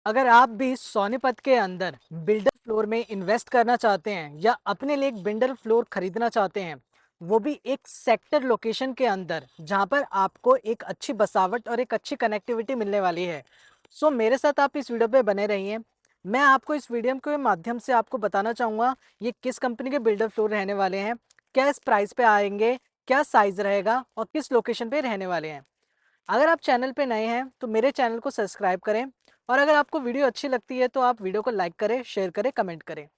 अगर आप भी सोनीपत के अंदर बिल्डर फ्लोर में इन्वेस्ट करना चाहते हैं या अपने लिए एक बिल्डर फ्लोर खरीदना चाहते हैं, वो भी एक सेक्टर लोकेशन के अंदर जहां पर आपको एक अच्छी बसावट और एक अच्छी कनेक्टिविटी मिलने वाली है। सो मेरे साथ आप इस वीडियो पे बने रहिए। मैं आपको इस वीडियो के माध्यम से आपको बताना चाहूँगा ये किस कंपनी के बिल्डर फ्लोर रहने वाले हैं, क्या इस प्राइस पे आएंगे, क्या साइज़ रहेगा और किस लोकेशन पे रहने वाले हैं। अगर आप चैनल पे नए हैं तो मेरे चैनल को सब्सक्राइब करें और अगर आपको वीडियो अच्छी लगती है तो आप वीडियो को लाइक करें, शेयर करें, कमेंट करें।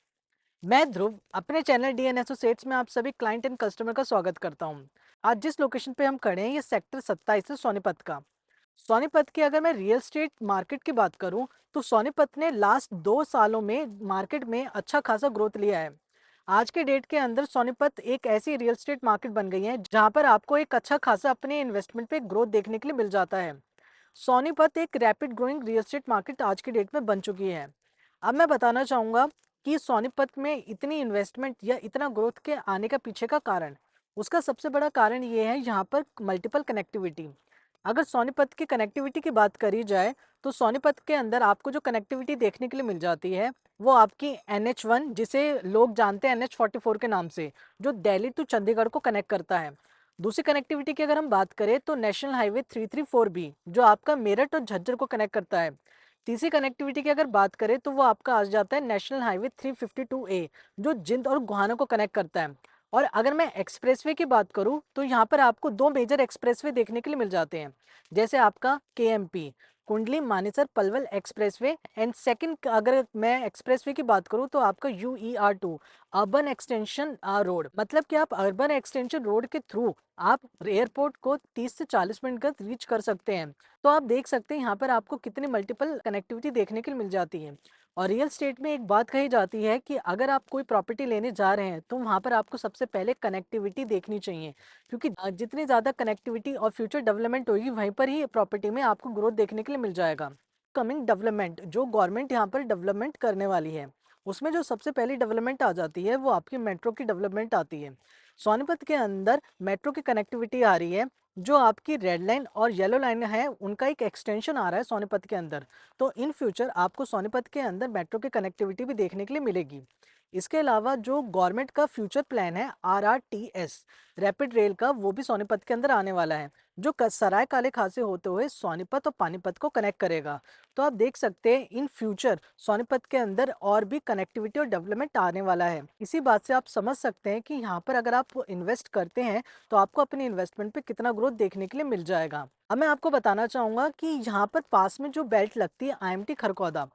मैं ध्रुव अपने चैनल डीएन एसोसिएट्स में आप सभी क्लाइंट एंड कस्टमर का स्वागत करता हूं। आज जिस लोकेशन पे हम खड़े हैं ये सेक्टर 27 है सोनीपत का। सोनीपत की अगर मैं रियल एस्टेट मार्केट की बात करूं तो सोनीपत ने लास्ट 2 सालों में मार्केट में अच्छा खासा ग्रोथ लिया है। आज के डेट के अंदर सोनीपत एक ऐसी रियल एस्टेट मार्केट बन गई है जहां पर आपको एक अच्छा खासा अपने इन्वेस्टमेंट पे ग्रोथ देखने के लिए मिल जाता है। सोनीपत एक rapid growing real estate market आज की डेट में बन चुकी है। अब मैं बताना चाहूँगा कि सोनीपत में इतनी इन्वेस्टमेंट या इतना ग्रोथ के आने का पीछे का कारण, उसका सबसे बड़ा कारण ये है यहाँ पर मल्टीपल कनेक्टिविटी। अगर सोनीपत की कनेक्टिविटी की बात करी जाए तो सोनीपत के अंदर आपको जो कनेक्टिविटी देखने के लिए मिल जाती है वो आपकी NH1 जिसे लोग जानते हैं NH44 के नाम से, जो दिल्ली टू चंडीगढ़ को कनेक्ट करता है। दूसरी कनेक्टिविटी की अगर हम बात करें तो नेशनल हाईवे 334B जो आपका मेरठ और झज्जर को कनेक्ट करता है। तीसरी कनेक्टिविटी की अगर बात करें तो वो आपका आ जाता है नेशनल हाईवे 352A जो जिंद और गुहाना को कनेक्ट करता है। और अगर मैं एक्सप्रेसवे की बात करूं तो यहाँ पर आपको दो मेजर एक्सप्रेसवे देखने के लिए मिल जाते हैं, जैसे आपका KMP Kundli Manesar Palwal expressway and second अगर मैं एक्सप्रेसवे की बात करूं तो आपका UER2 अर्बन एक्सटेंशन रोड। मतलब कि आप अर्बन एक्सटेंशन रोड के थ्रू आप एयरपोर्ट को 30 से 40 मिनट का रीच कर सकते हैं। तो आप देख सकते हैं यहाँ पर आपको कितनी मल्टीपल कनेक्टिविटी देखने के लिए मिल जाती है। और रियल स्टेट में एक बात कही जाती है कि अगर आप कोई प्रॉपर्टी लेने जा रहे हैं तो वहाँ पर आपको सबसे पहले कनेक्टिविटी देखनी चाहिए, क्योंकि जितनी ज़्यादा कनेक्टिविटी और फ्यूचर डेवलपमेंट होगी वहीं पर ही प्रॉपर्टी में आपको ग्रोथ देखने के लिए मिल जाएगा। कमिंग डेवलपमेंट जो गवर्नमेंट यहाँ पर डेवलपमेंट करने वाली है उसमें जो सबसे पहली डेवलपमेंट आ जाती है वो आपकी मेट्रो की डेवलपमेंट आती है। सोनीपत के अंदर मेट्रो की कनेक्टिविटी आ रही है। जो आपकी रेड लाइन और येलो लाइन है उनका एक एक्सटेंशन आ रहा है सोनीपत के अंदर। तो इन फ्यूचर आपको सोनीपत के अंदर मेट्रो की कनेक्टिविटी भी देखने के लिए मिलेगी। इसके अलावा जो गवर्नमेंट का फ्यूचर प्लान है RRTS रैपिड रेल का, वो भी सोनीपत के अंदर आने वाला है, जो सराय काले खासे होते हुए सोनीपत और पानीपत को कनेक्ट करेगा। तो आप देख सकते हैं इन फ्यूचर सोनीपत के अंदर और भी कनेक्टिविटी और डेवलपमेंट आने वाला है। इसी बात से आप समझ सकते हैं कि यहाँ पर अगर आप इन्वेस्ट करते हैं तो आपको अपने इन्वेस्टमेंट पे कितना ग्रोथ देखने के लिए मिल जाएगा। अब मैं आपको बताना चाहूंगा कि यहाँ पर पास में जो बेल्ट लगती है IMT खरकौदा,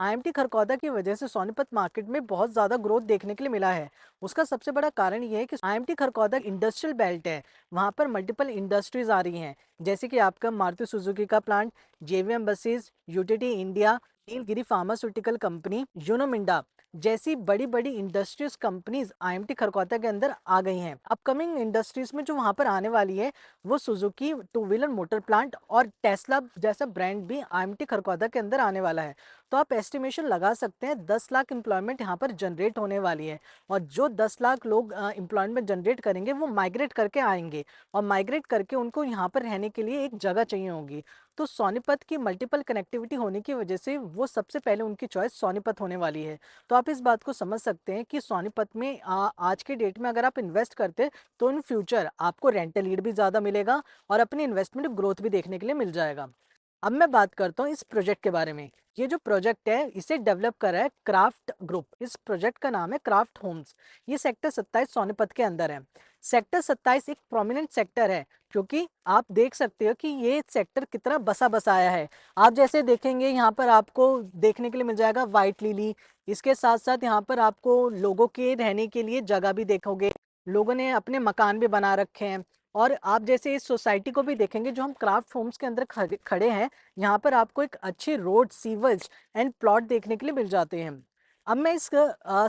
IMT खरकौदा की वजह से सोनीपत मार्केट में बहुत ज़्यादा ग्रोथ देखने के लिए मिला है। उसका सबसे बड़ा कारण ये है कि IMT खरकौदा इंडस्ट्रियल बेल्ट है। वहाँ पर मल्टीपल इंडस्ट्रीज आ रही हैं, जैसे कि आपका मारुति सुजुकी का plant, JVM buses, UTT India, Nilgiri pharmaceutical company, Uno Minda जैसी बड़ी बड़ी इंडस्ट्रीज कंपनीज IMT खरकौदा के अंदर आ गई हैं। अपकमिंग इंडस्ट्रीज में जो वहाँ पर आने वाली है वो Suzuki two wheeler motor plant और टेस्ला जैसा ब्रांड भी IMT खरकौदा के अंदर आने वाला है। तो आप एस्टिमेशन लगा सकते हैं 10 लाख एम्प्लॉयमेंट यहाँ पर जनरेट होने वाली है। और जो 10 लाख लोग एम्प्लॉयमेंट जनरेट करेंगे वो माइग्रेट करके आएंगे और माइग्रेट करके उनको यहाँ पर रहने के लिए एक जगह चाहिए होगी। तो सोनीपत की मल्टीपल कनेक्टिविटी होने की वजह से वो सबसे पहले उनकी चॉइस सोनीपत होने वाली है। तो आप इस बात को समझ सकते हैं कि सोनीपत में आज के डेट में अगर आप इन्वेस्ट करते तो इन फ्यूचर आपको रेंटल ईल्ड भी ज़्यादा मिलेगा और अपनी इन्वेस्टमेंट ग्रोथ भी देखने के लिए मिल जाएगा। अब मैं बात करता हूँ इस प्रोजेक्ट के बारे में। ये जो प्रोजेक्ट है इसे डेवलप करा है क्राफ्ट ग्रुप। इस प्रोजेक्ट का नाम है क्राफ्ट होम्स। ये सेक्टर 27 सोनीपत के अंदर है। सेक्टर 27 एक प्रोमिनेंट सेक्टर है क्योंकि आप देख सकते हो कि ये सेक्टर कितना बसा बसाया है। आप जैसे देखेंगे यहाँ पर आपको देखने के लिए मिल जाएगा वाइट लिली। इसके साथ साथ यहाँ पर आपको लोगों के रहने के लिए जगह भी देखोगे। लोगों ने अपने मकान भी बना रखे हैं। और आप जैसे इस सोसाइटी को भी देखेंगे जो हम क्राफ्ट होम्स के अंदर खड़े हैं, यहाँ पर आपको एक अच्छी रोड, सीवर्स एंड प्लॉट देखने के लिए मिल जाते हैं। अब मैं इस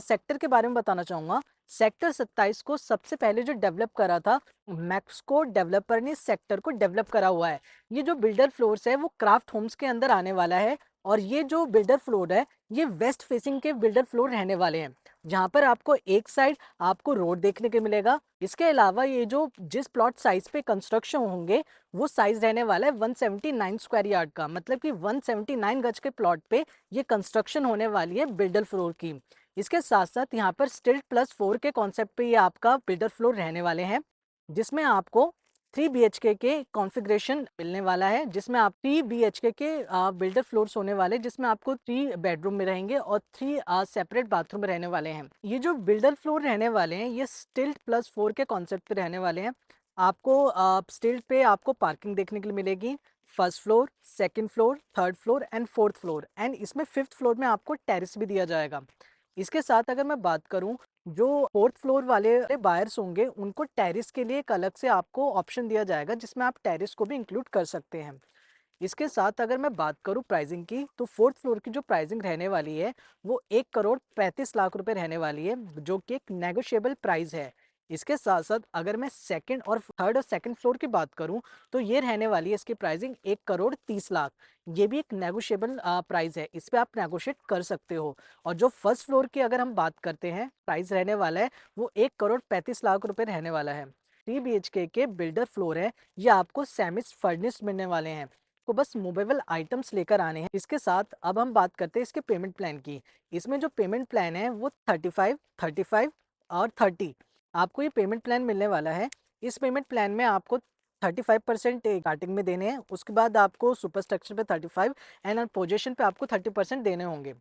सेक्टर के बारे में बताना चाहूंगा। सेक्टर 27 को सबसे पहले जो डेवलप करा था मैक्सको डेवलपर ने इस सेक्टर को डेवलप करा हुआ है। ये जो बिल्डर फ्लोर्स है वो क्राफ्ट होम्स के अंदर आने वाला है। और ये जो बिल्डर फ्लोर है ये वेस्ट फेसिंग के बिल्डर फ्लोर रहने वाले हैं। जहाँ पर आपको एक साइड आपको रोड देखने को मिलेगा। इसके अलावा ये जो जिस प्लॉट साइज पे कंस्ट्रक्शन होंगे वो साइज रहने वाला है 179 स्क्वायर यार्ड का, मतलब कि 179 गज के प्लॉट पे ये कंस्ट्रक्शन होने वाली है बिल्डर फ्लोर की। इसके साथ साथ यहाँ पर स्टिल्ट प्लस 4 के कॉन्सेप्ट पे ये आपका बिल्डर फ्लोर रहने वाले हैं, जिसमें आपको 3 BHK के कॉन्फ़िगरेशन मिलने वाला है, जिसमें आप 3 BHK के बिल्डर फ्लोर्स होने वाले, जिसमें आपको 3 बेडरूम में रहेंगे और 3 सेपरेट बाथरूम रहने वाले हैं। ये जो बिल्डर फ्लोर रहने वाले हैं ये स्टिल्ट प्लस 4 के कॉन्सेप्ट पे रहने वाले हैं। आपको स्टिल्ट पे आपको पार्किंग देखने के लिए मिलेगी, first floor, second floor, third floor and fourth floor, and इसमें फिफ्थ फ्लोर में आपको टेरेस भी दिया जाएगा। इसके साथ अगर मैं बात करूं, जो फोर्थ फ्लोर वाले बायर्स होंगे उनको टेरेस के लिए एक अलग से आपको ऑप्शन दिया जाएगा, जिसमें आप टेरेस को भी इंक्लूड कर सकते हैं। इसके साथ अगर मैं बात करूं प्राइसिंग की, तो फोर्थ फ्लोर की जो प्राइसिंग रहने वाली है वो 1 करोड़ 35 लाख रुपए रहने वाली है, जो कि एक नेगोशिएबल प्राइस है। इसके साथ साथ अगर मैं सेकंड और थर्ड और सेकंड फ्लोर की बात करूं, तो ये रहने वाली है इसकी प्राइसिंग 1 करोड़ 30 लाख। ये भी एक नेगोशिएबल प्राइस है, इस पे आप नेगोशिएट कर सकते हो। और जो फर्स्ट फ्लोर की अगर हम बात करते हैं, प्राइस रहने वाला है वो 1 करोड़ 35 लाख रुपए रहने वाला है। 3 BHK के बिल्डर फ्लोर है, ये आपको सेमी फर्निश्ड मिलने वाले हैं, को बस मूवेबल आइटम्स लेकर आने हैं। इसके साथ अब हम बात करते हैं इसके पेमेंट प्लान की। इसमें जो पेमेंट प्लान है वो 35, 35 और 30 आपको ये पेमेंट प्लान मिलने वाला है। इस पेमेंट प्लान में आपको 35% स्टार्टिंग में देने हैं, उसके बाद आपको सुपर स्ट्रक्चर पे 35 एंड पोजेशन पे आपको 30% देने होंगे।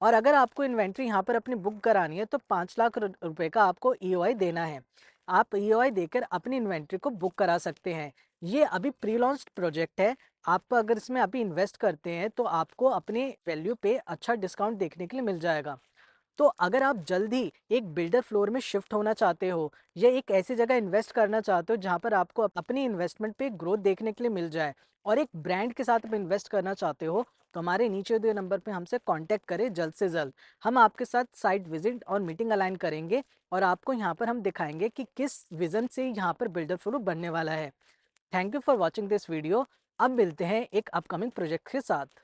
और अगर आपको इन्वेंट्री यहाँ पर अपनी बुक करानी है तो 5 लाख रुपए का आपको ईओआई देना है। आप ईओआई देकर अपनी इन्वेंट्री को बुक करा सकते हैं। ये अभी प्री लॉन्च प्रोजेक्ट है। आप अगर इसमें अभी इन्वेस्ट करते हैं तो आपको अपने वैल्यू पे अच्छा डिस्काउंट देखने के लिए मिल जाएगा। तो अगर आप जल्दी एक बिल्डर फ्लोर में शिफ्ट होना चाहते हो या एक ऐसी जगह इन्वेस्ट करना चाहते हो जहां पर आपको अपनी इन्वेस्टमेंट पे ग्रोथ देखने के लिए मिल जाए, और एक ब्रांड के साथ आप इन्वेस्ट करना चाहते हो, तो हमारे नीचे दिए नंबर पे हमसे कांटेक्ट करें जल्द से जल्द। हम आपके साथ साइट विजिट और मीटिंग अलाइन करेंगे और आपको यहाँ पर हम दिखाएंगे कि किस विजन से यहाँ पर बिल्डर फ्लोर बनने वाला है। Thank you for watching this video. अब मिलते हैं एक अपकमिंग प्रोजेक्ट के साथ।